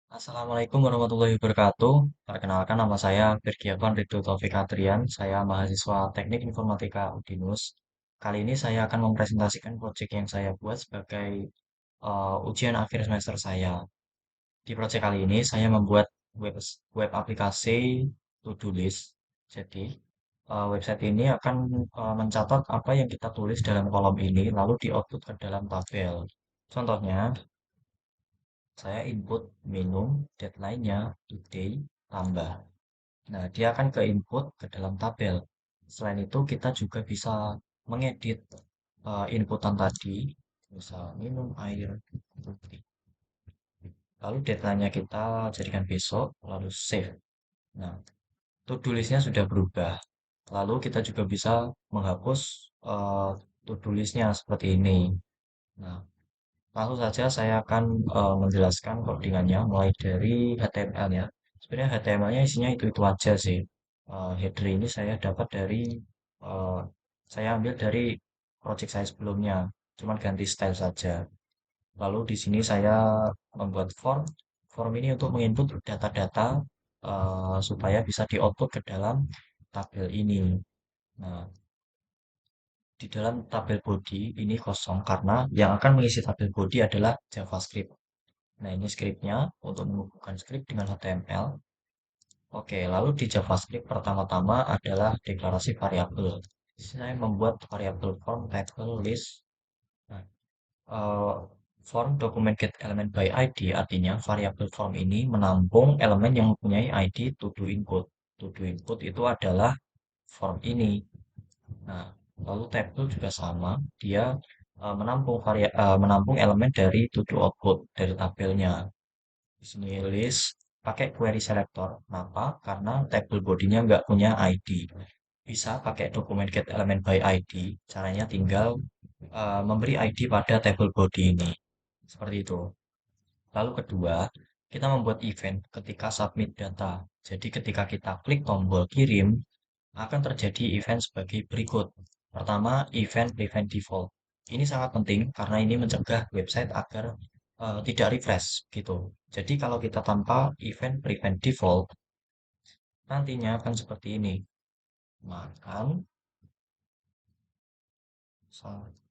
Assalamualaikum warahmatullahi wabarakatuh. Perkenalkan nama saya Firgiawan Ridho Taufik Adrian. Saya mahasiswa Teknik Informatika Udinus. Kali ini saya akan mempresentasikan proyek yang saya buat sebagai ujian akhir semester saya. Di proyek kali ini saya membuat web, web aplikasi to-do list. Jadi, website ini akan mencatat apa yang kita tulis dalam kolom ini, lalu di-output ke dalam tabel. Contohnya, saya input minum, deadline-nya today, tambah. Nah, dia akan ke input ke dalam tabel. Selain itu, kita juga bisa mengedit inputan tadi, misal minum air putih. Lalu deadline-nya kita jadikan besok, lalu save. Nah, to-do list-nya sudah berubah. Lalu kita juga bisa menghapus to-do list-nya seperti ini. Nah, langsung saja saya akan menjelaskan codingannya mulai dari HTML-nya. Sebenarnya HTML-nya isinya itu-itu aja sih. Header ini saya dapat dari eh, saya ambil dari project saya sebelumnya, cuman ganti style saja. Lalu di sini saya membuat form. Form ini untuk menginput data-data supaya bisa di-output ke dalam tabel ini. Nah, di dalam tabel body ini kosong karena yang akan mengisi tabel body adalah JavaScript. Nah, ini scriptnya untuk menghubungkan script dengan HTML. Oke, lalu di JavaScript pertama-tama adalah deklarasi variabel. Saya membuat variabel form, table, list. Nah, eh, form document get element by ID artinya variabel form ini menampung elemen yang mempunyai ID to do input. To do input itu adalah form ini. Nah, lalu table juga sama, dia menampung elemen dari to do output dari tabelnya. Di sini list pakai query selector. Kenapa? Karena table body-nya nggak punya ID. Bisa pakai dokumen get element by ID. Caranya tinggal memberi ID pada table body ini. Seperti itu. Lalu kedua, kita membuat event ketika submit data. Jadi ketika kita klik tombol kirim, akan terjadi event sebagai berikut. Pertama, event prevent default. Ini sangat penting karena ini mencegah website agar tidak refresh gitu. Jadi kalau kita tanpa event prevent default, nantinya akan seperti ini. Makan,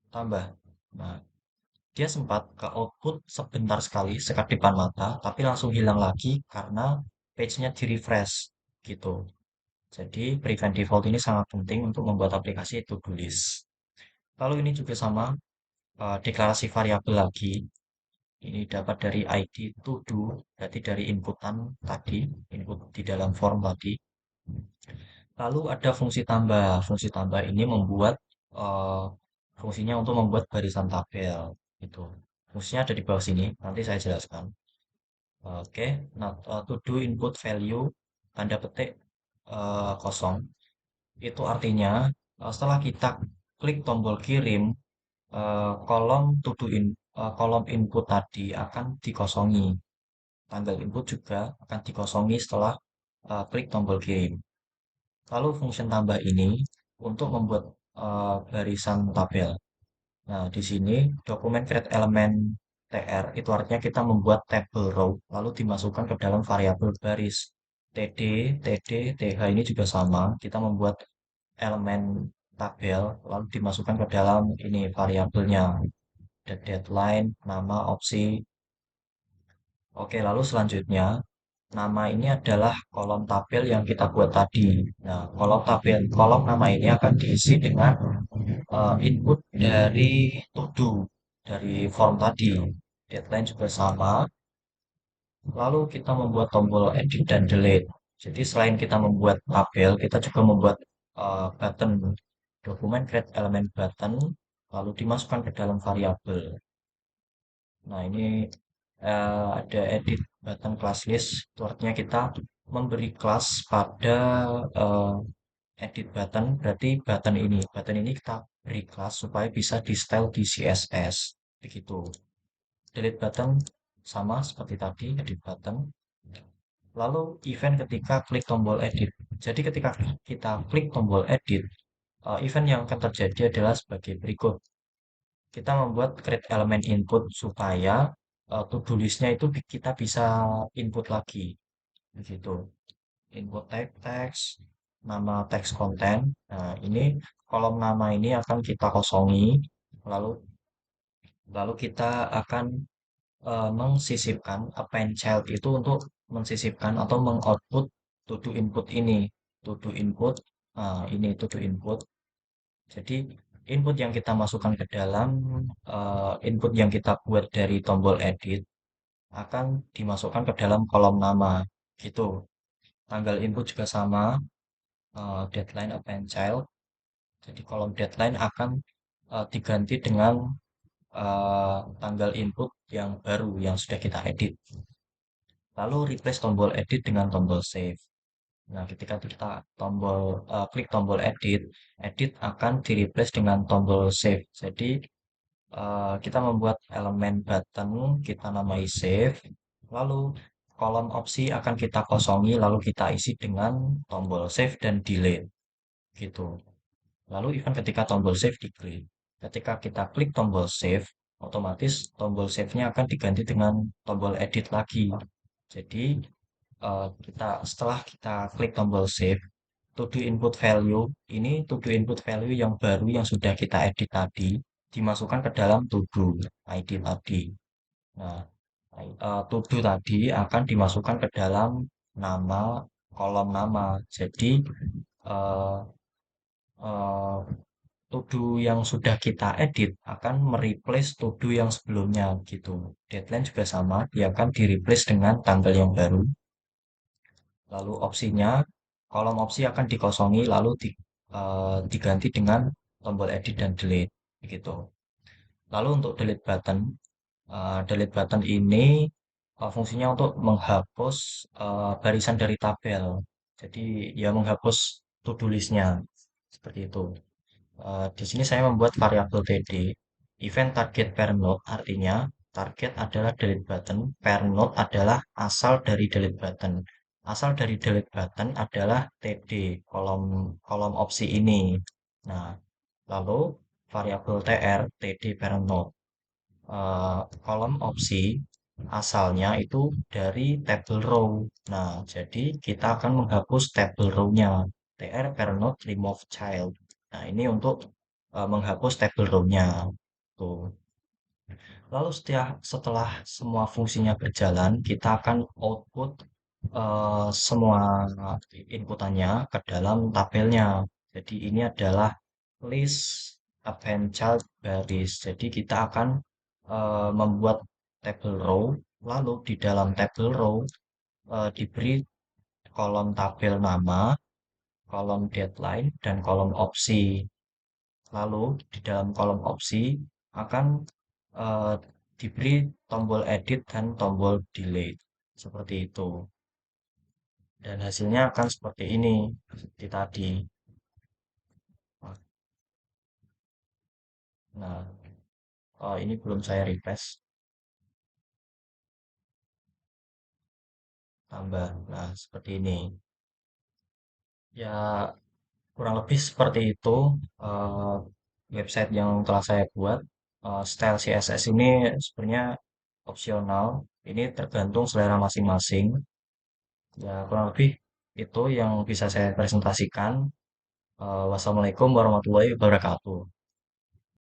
tambah. Nah, dia sempat ke output sebentar sekali, sekedipan mata, tapi langsung hilang lagi karena page-nya di-refresh gitu. Jadi prevent default ini sangat penting untuk membuat aplikasi to-do list. Lalu ini juga sama, deklarasi variabel lagi. Ini dapat dari ID to do, berarti dari inputan tadi, input di dalam form tadi. Lalu ada fungsi tambah. Fungsi tambah ini membuat eh, fungsinya untuk membuat barisan tabel. Itu. Fungsinya ada di bawah sini. Nanti saya jelaskan. Oke, nah to do input value tanda petik kosong. Itu artinya setelah kita klik tombol kirim, kolom input tadi akan dikosongi. Tanggal input juga akan dikosongi setelah klik tombol kirim. Lalu fungsi tambah ini untuk membuat barisan tabel. Nah, di sini dokumen create element tr itu artinya kita membuat table row lalu dimasukkan ke dalam variabel baris. td, td, th ini juga sama. Kita membuat elemen tabel lalu dimasukkan ke dalam ini variabelnya. Ada deadline, nama, opsi. Oke, lalu selanjutnya nama ini adalah kolom tabel yang kita buat tadi. Nah, kolom nama ini akan diisi dengan input dari to do dari form tadi. Deadline juga sama. Lalu kita membuat tombol edit dan delete. Jadi selain kita membuat tabel, kita juga membuat button dokumen create element button lalu dimasukkan ke dalam variabel. Nah, ini ada edit button class list. Itu artinya kita memberi kelas pada eh, edit button. Berarti button ini kita beri kelas supaya bisa di style di CSS. Begitu. Delete button sama seperti tadi, edit button. Lalu event ketika klik tombol edit. Jadi ketika kita klik tombol edit, event yang akan terjadi adalah sebagai berikut. Kita membuat create element input supaya to-do listnya itu kita bisa input lagi, begitu. Input teks, nama teks konten. Nah, ini kolom nama ini akan kita kosongi, lalu lalu kita akan mengsisipkan append child itu untuk mensisipkan atau mengoutput to do input ini. To do input, ini to do input. Jadi input yang kita masukkan ke dalam input yang kita buat dari tombol edit akan dimasukkan ke dalam kolom nama gitu. Tanggal input juga sama, deadline append child. Jadi kolom deadline akan diganti dengan tanggal input yang baru yang sudah kita edit. Lalu replace tombol edit dengan tombol save. Nah, ketika kita klik tombol edit, edit akan di replace dengan tombol save. Jadi kita membuat elemen button, kita namai save, lalu kolom opsi akan kita kosongi, lalu kita isi dengan tombol save dan delete, gitu. Lalu even ketika tombol save diklik, ketika kita klik tombol save, otomatis tombol save-nya akan diganti dengan tombol edit lagi. Jadi setelah kita klik tombol save, to do input value ini to do input value yang baru yang sudah kita edit tadi dimasukkan ke dalam to do ID tadi. Nah, to do tadi akan dimasukkan ke dalam nama kolom nama. Jadi eh, eh, to do yang sudah kita edit akan mereplace to do yang sebelumnya gitu. Deadline juga sama, dia akan di-replace dengan tanggal yang baru. Lalu opsinya, kolom opsi akan dikosongi lalu diganti dengan tombol edit dan delete gitu. Lalu untuk delete button ini fungsinya untuk menghapus barisan dari tabel. Jadi ya menghapus to-do list-nya seperti itu. Di sini saya membuat variabel td. Event target per node artinya target adalah delete button, per node adalah asal dari delete button. Asal dari delete button adalah td, kolom kolom opsi ini. Nah, lalu variabel tr td per node. Kolom opsi asalnya itu dari table row. Nah, jadi kita akan menghapus table row-nya. tr per node remove child. Nah, ini untuk menghapus table row-nya. Tuh. Lalu setelah semua fungsinya berjalan, kita akan output semua inputannya ke dalam tabelnya. Jadi ini adalah list append child baris. Jadi kita akan membuat table row, lalu di dalam table row diberi kolom tabel nama, kolom deadline, dan kolom opsi. Lalu di dalam kolom opsi akan eh, diberi tombol edit dan tombol delete. Seperti itu. Dan hasilnya akan seperti ini, seperti tadi. Nah, ini belum saya refresh, tambah. Nah, seperti ini. Ya, kurang lebih seperti itu eh, website yang telah saya buat. Style CSS ini sebenarnya opsional. Ini tergantung selera masing-masing. Ya, kurang lebih itu yang bisa saya presentasikan. Wassalamualaikum warahmatullahi wabarakatuh.